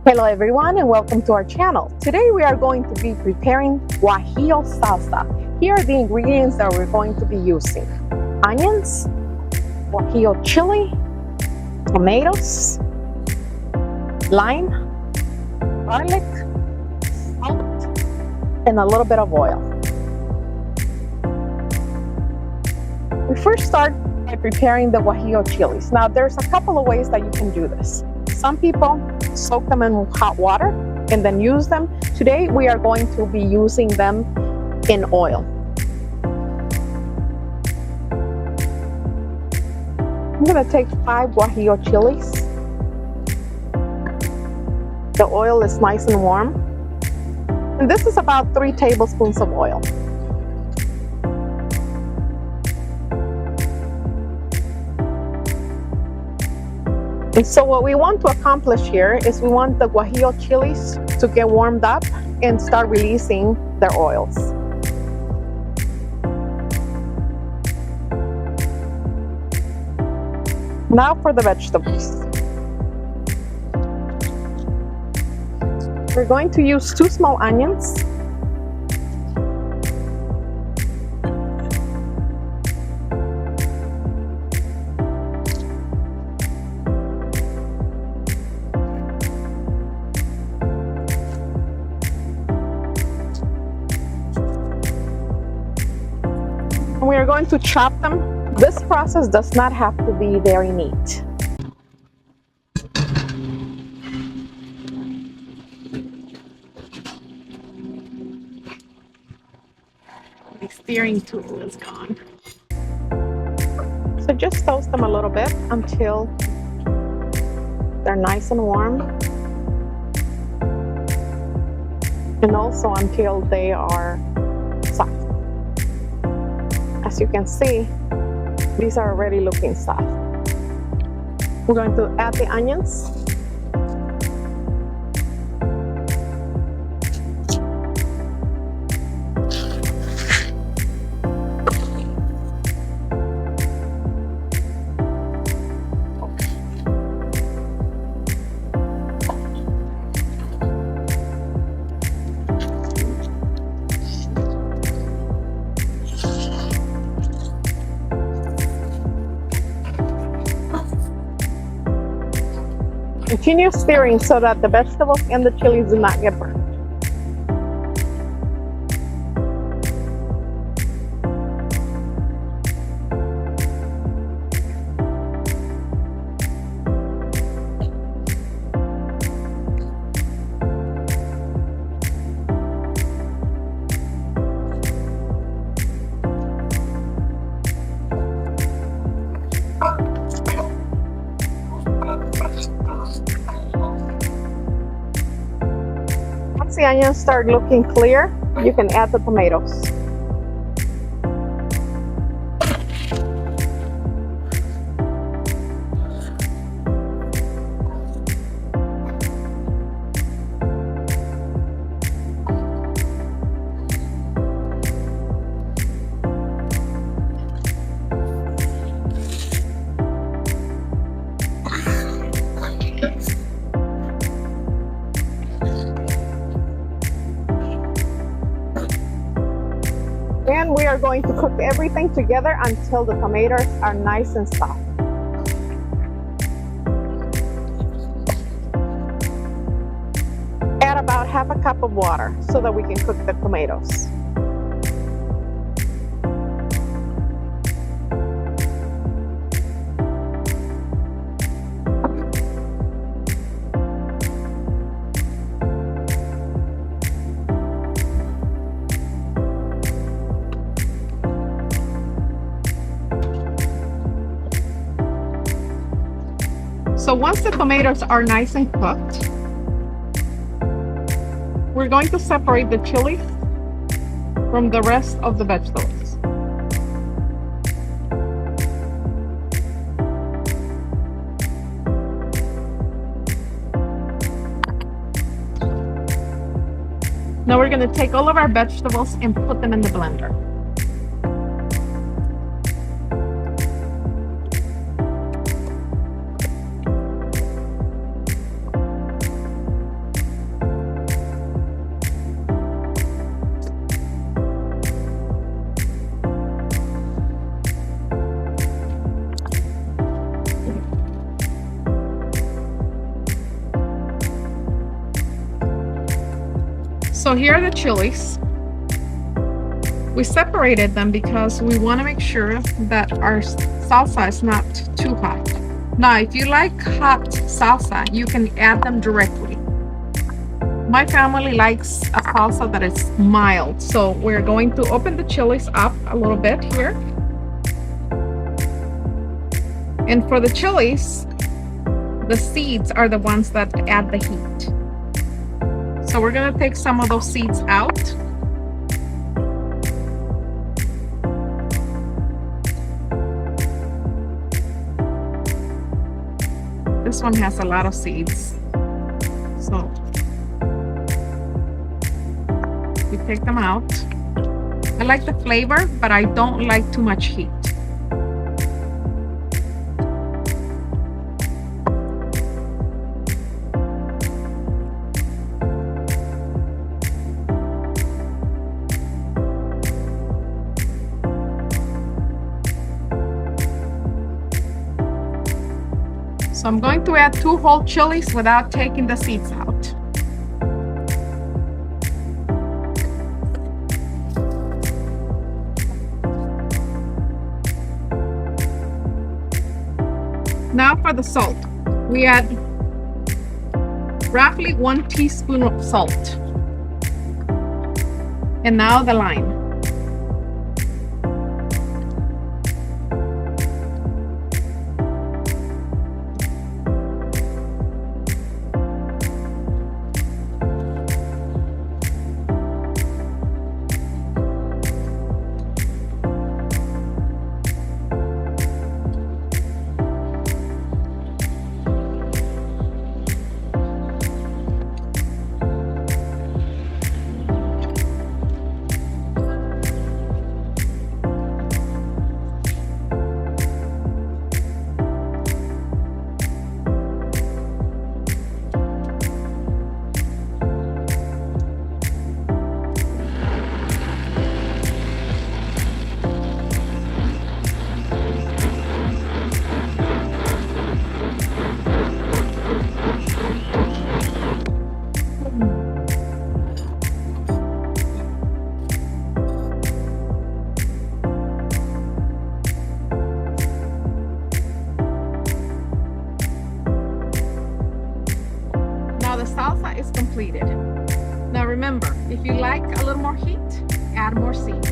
Hello everyone and welcome to our channel. Today we are going to be preparing Guajillo salsa. Here are the ingredients that we're going to be using. Onions, Guajillo chili, tomatoes, lime, garlic, salt, and a little bit of oil. We first start by preparing the Guajillo chilies. Now there's a couple of ways that you can do this. Some people soak them in hot water and then use them. Today we are going to be using them in oil. I'm going to take 5 Guajillo chilies. The oil is nice and warm. And this is about 3 tablespoons of oil. And so what we want to accomplish here is we want the Guajillo chilies to get warmed up and start releasing their oils. Now for the vegetables. We're going to use 2 small onions, we are going to chop them. This process does not have to be very neat. My steering tool is gone. So just toast them a little bit until they're nice and warm. And also until they are soft. As you can see, these are already looking soft. We're going to add the onions. Continue stirring so that the vegetables and the chilies do not get burnt. Once the onions start looking clear, you can add the tomatoes. And we are going to cook everything together until the tomatoes are nice and soft. Add about half a cup of water so that we can cook the tomatoes. So once the tomatoes are nice and cooked, we're going to separate the chilies from the rest of the vegetables. Now we're going to take all of our vegetables and put them in the blender. So here are the chilies. We separated them because we want to make sure that our salsa is not too hot. Now, if you like hot salsa, you can add them directly. My family likes a salsa that is mild, so we're going to open the chilies up a little bit here. And for the chilies, the seeds are the ones that add the heat. So we're going to take some of those seeds out. This one has a lot of seeds. So we take them out. I like the flavor, but I don't like too much heat. So I'm going to add 2 whole chilies without taking the seeds out. Now for the salt. We add roughly 1 teaspoon of salt. And now the lime. The salsa is completed. Now remember, if you like a little more heat, add more seeds.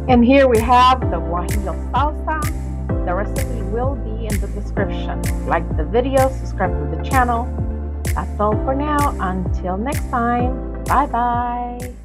And here we have the Guajillo salsa. The recipe will be in the description. Like the video, subscribe to the channel. That's all for now. Until next time, bye bye.